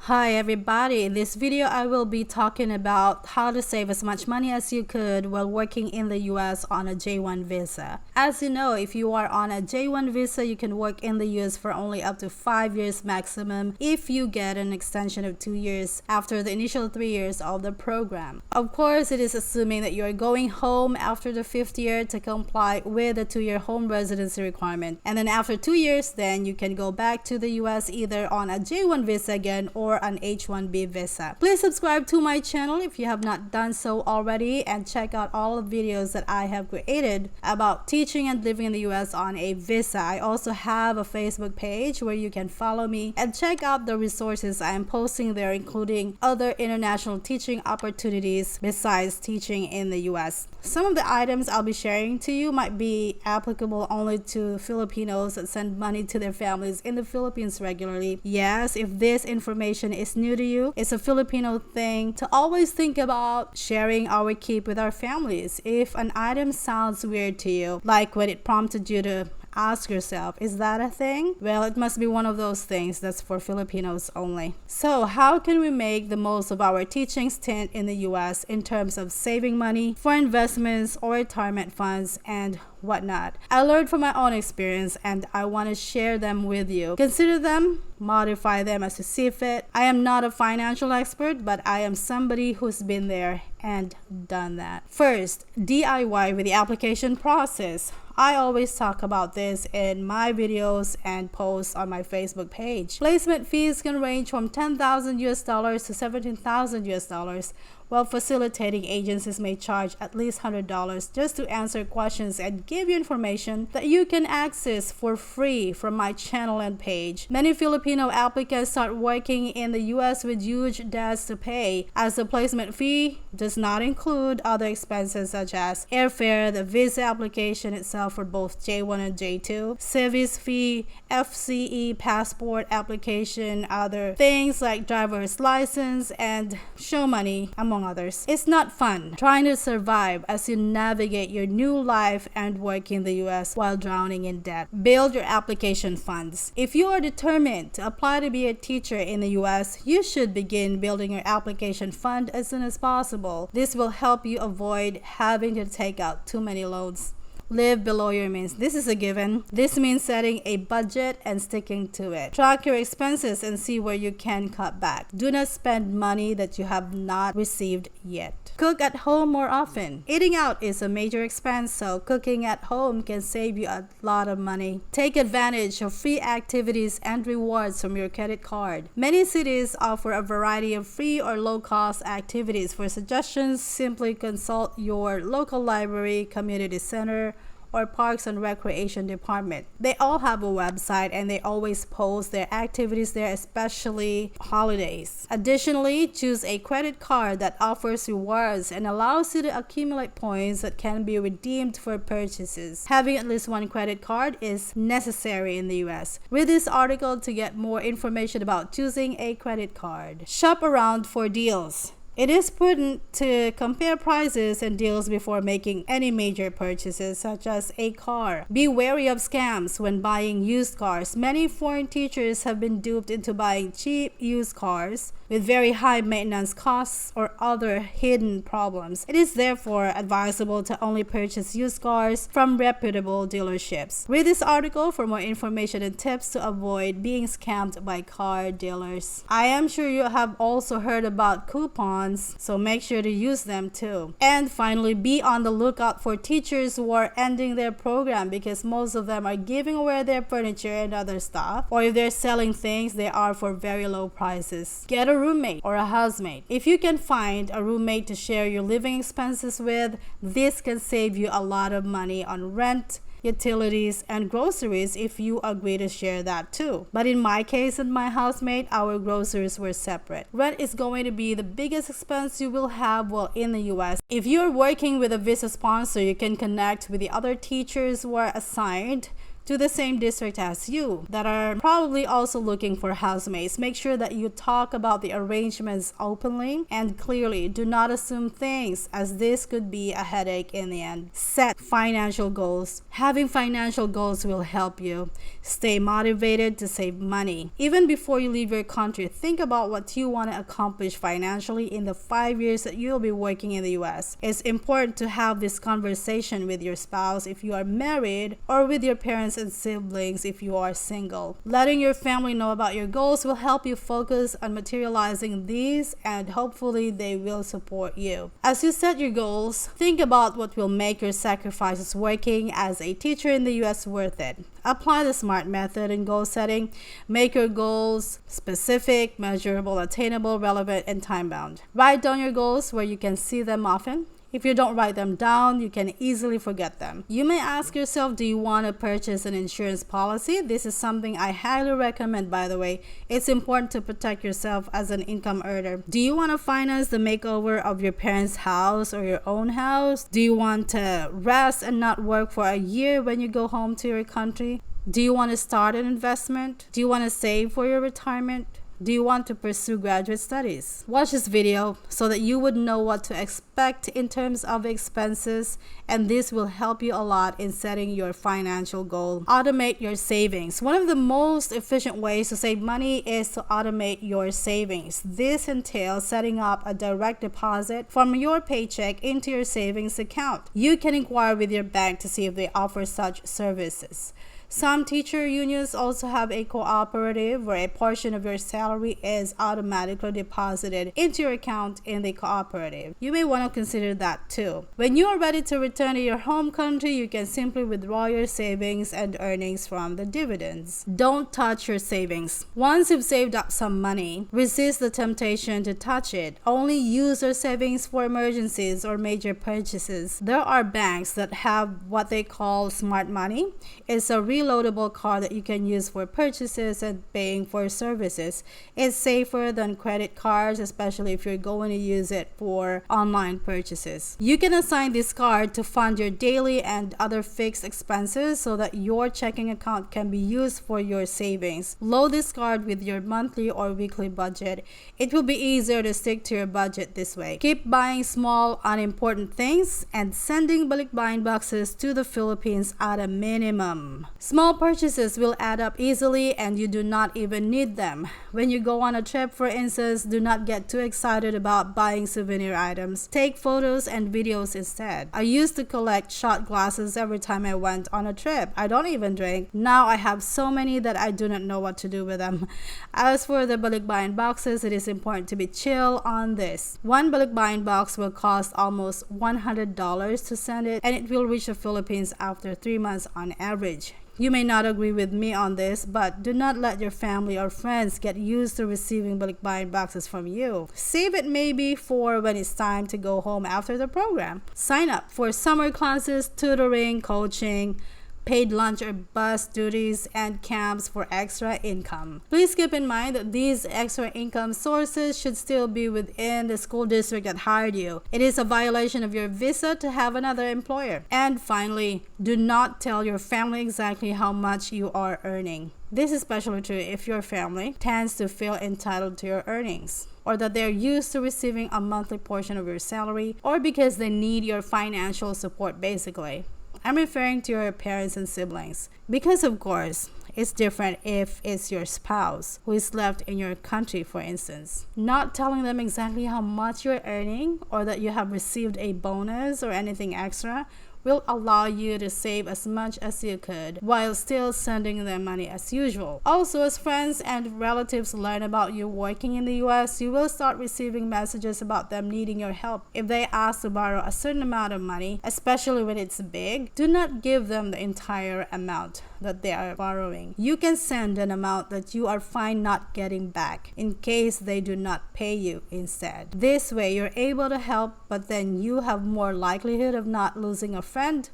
Hi everybody, in this video I will be talking about how to save as much money as you could while working in the US on a J1 visa. As you know, if you are on a J1 visa, you can work in the US for only up to 5 years maximum if you get an extension of 2 years after the initial 3 years of the program. Of course, it is assuming that you are going home after the 5th year to comply with the 2-year home residency requirement. And then after 2 years, then you can go back to the US either on a J1 visa again or an H1B visa. Please subscribe to my channel if you have not done so already, and check out all the videos that I have created about teaching and living in the US on a visa. I also have a Facebook page where you can follow me and check out the resources I am posting there, including other international teaching opportunities besides teaching in the US. Some of the items I'll be sharing to you might be applicable only to Filipinos that send money to their families in the Philippines regularly. Yes, if this information is new to you, it's a Filipino thing to always think about sharing our keep with our families. If an item sounds weird to you, like when it prompted you to ask yourself, is that a thing? Well, it must be one of those things that's for Filipinos only. So how can we make the most of our teaching stint in the US in terms of saving money for investments or retirement funds and whatnot? I learned from my own experience and I want to share them with you. Consider them, modify them as you see fit. I am not a financial expert, but I am somebody who's been there and done that. First, DIY with the application process. I always talk about this in my videos and posts on my Facebook page. Placement fees can range from $10,000 to $17,000, while facilitating agencies may charge at least $100 just to answer questions and give you information that you can access for free from my channel and page. Many Filipino applicants start working in the US with huge debts to pay, as the placement fee does not include other expenses such as airfare, the visa application itself for both J1 and J2, service fee, FCE passport application, other things like driver's license and show money, among others. It's not fun trying to survive as you navigate your new life and work in the US while drowning in debt. Build your application funds. If you are determined to apply to be a teacher in the US, you should begin building your application fund as soon as possible. This will help you avoid having to take out too many loans. Live below your means. This is a given. This means setting a budget and sticking to it. Track your expenses and see where you can cut back. Do not spend money that you have not received yet. Cook at home more often. Eating out is a major expense, so cooking at home can save you a lot of money. Take advantage of free activities and rewards from your credit card. Many cities offer a variety of free or low-cost activities. For suggestions, simply consult your local library, community center, or Parks and Recreation Department. They all have a website and they always post their activities there, especially holidays. Additionally, choose a credit card that offers rewards and allows you to accumulate points that can be redeemed for purchases. Having at least one credit card is necessary in the US. Read this article to get more information about choosing a credit card. Shop around for deals. It is prudent to compare prices and deals before making any major purchases, such as a car. Be wary of scams when buying used cars. Many foreign teachers have been duped into buying cheap used cars with very high maintenance costs or other hidden problems. It is therefore advisable to only purchase used cars from reputable dealerships. Read this article for more information and tips to avoid being scammed by car dealers. I am sure you have also heard about coupons, so make sure to use them too. And finally, be on the lookout for teachers who are ending their program, because most of them are giving away their furniture and other stuff, or if they're selling things, they are for very low prices. Get a roommate or a housemate. If you can find a roommate to share your living expenses with, this can save you a lot of money on rent, utilities, and groceries if you agree to share that too. But in my case and my housemate, our groceries were separate. Rent is going to be the biggest expense you will have while in the US. If you're working with a visa sponsor, you can connect with the other teachers who are assigned to the same district as you that are probably also looking for housemates. Make sure that you talk about the arrangements openly and clearly. Do not assume things, as this could be a headache in the end. Set financial goals. Having financial goals will help you stay motivated to save money. Even before you leave your country, think about what you want to accomplish financially in the 5 years that you'll be working in the US. It's important to have this conversation with your spouse if you are married, or with your parents and siblings if you are single. Letting your family know about your goals will help you focus on materializing these, and hopefully they will support you. As you set your goals, think about what will make your sacrifices working as a teacher in the US worth it. Apply the SMART method in goal setting. Make your goals specific, measurable, attainable, relevant, and time-bound. Write down your goals where you can see them often. If you don't write them down, you can easily forget them. You may ask yourself, do you want to purchase an insurance policy? This is something I highly recommend, by the way. It's important to protect yourself as an income earner. Do you want to finance the makeover of your parents' house or your own house? Do you want to rest and not work for a year when you go home to your country? Do you want to start an investment? Do you want to save for your retirement? Do you want to pursue graduate studies? Watch this video so that you would know what to expect in terms of expenses, and this will help you a lot in setting your financial goal. Automate your savings. One of the most efficient ways to save money is to automate your savings. This entails setting up a direct deposit from your paycheck into your savings account. You can inquire with your bank to see if they offer such services. Some teacher unions also have a cooperative where a portion of your salary is automatically deposited into your account in the cooperative. You may want to consider that too. When you are ready to return to your home country, you can simply withdraw your savings and earnings from the dividends. Don't touch your savings. Once you've saved up some money, resist the temptation to touch it. Only use your savings for emergencies or major purchases. There are banks that have what they call Smart Money. It's a reloadable card that you can use for purchases and paying for services. It's safer than credit cards, especially if you're going to use it for online purchases. You can assign this card to fund your daily and other fixed expenses so that your checking account can be used for your savings. Load this card with your monthly or weekly budget. It will be easier to stick to your budget this way. Keep buying small, unimportant things and sending balikbayan boxes to the Philippines at a minimum. Small purchases will add up easily and you do not even need them. When you go on a trip, for instance, do not get too excited about buying souvenir items. Take photos and videos instead. I used to collect shot glasses every time I went on a trip. I don't even drink. Now I have so many that I do not know what to do with them. As for the balikbayan boxes, it is important to be chill on this. One balikbayan box will cost almost $100 to send it, and it will reach the Philippines after 3 months on average. You may not agree with me on this, but do not let your family or friends get used to receiving balikbayan boxes from you. Save it maybe for when it's time to go home after the program. Sign up for summer classes, tutoring, coaching, paid lunch or bus duties, and camps for extra income. Please keep in mind that these extra income sources should still be within the school district that hired you. It is a violation of your visa to have another employer. And finally, do not tell your family exactly how much you are earning. This is especially true if your family tends to feel entitled to your earnings, or that they're used to receiving a monthly portion of your salary, or because they need your financial support basically. I'm referring to your parents and siblings, because of course, it's different if it's your spouse who is left in your country, for instance. Not telling them exactly how much you're earning or that you have received a bonus or anything extra will allow you to save as much as you could while still sending them money as usual. Also, as friends and relatives learn about you working in the US, you will start receiving messages about them needing your help. If they ask to borrow a certain amount of money, especially when it's big, do not give them the entire amount that they are borrowing. You can send an amount that you are fine not getting back in case they do not pay you instead. This way, you're able to help, but then you have more likelihood of not losing a friend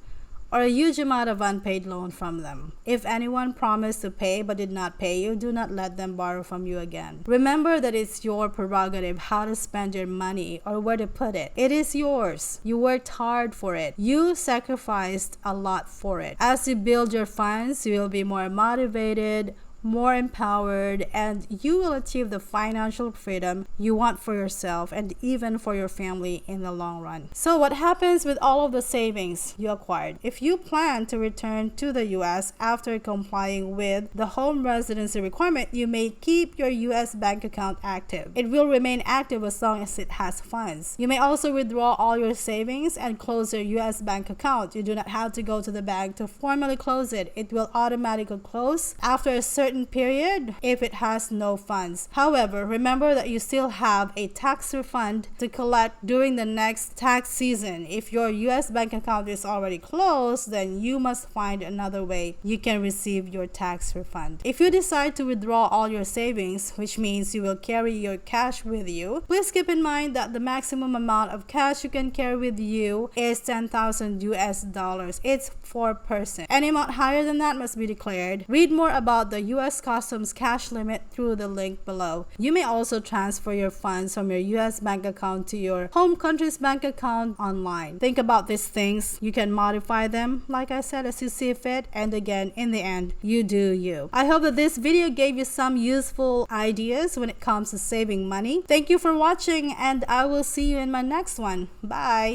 or a huge amount of unpaid loan from them. If anyone promised to pay but did not pay you, do not let them borrow from you again. Remember that it's your prerogative how to spend your money or where to put it. It is yours. You worked hard for it. You sacrificed a lot for it. As you build your funds, you will be more motivated, more empowered, and you will achieve the financial freedom you want for yourself and even for your family in the long run. So what happens with all of the savings you acquired? If you plan to return to the US after complying with the home residency requirement, you may keep your US bank account active. It will remain active as long as it has funds. You may also withdraw all your savings and close your US bank account. You do not have to go to the bank to formally close it. It will automatically close after a certain period if it has no funds. However, remember that you still have a tax refund to collect during the next tax season. If your US bank account is already closed, then you must find another way you can receive your tax refund. If you decide to withdraw all your savings, which means you will carry your cash with you, please keep in mind that the maximum amount of cash you can carry with you is 10,000 US dollars. It's per person. Any amount higher than that must be declared. Read more about the US Customs cash limit through the link below. You may also transfer your funds from your US bank account to your home country's bank account online. Think about these things. You can modify them, like I said, as you see fit, and again, in the end, you do you. I hope that this video gave you some useful ideas when it comes to saving money. Thank you for watching, and I will see you in my next one. Bye!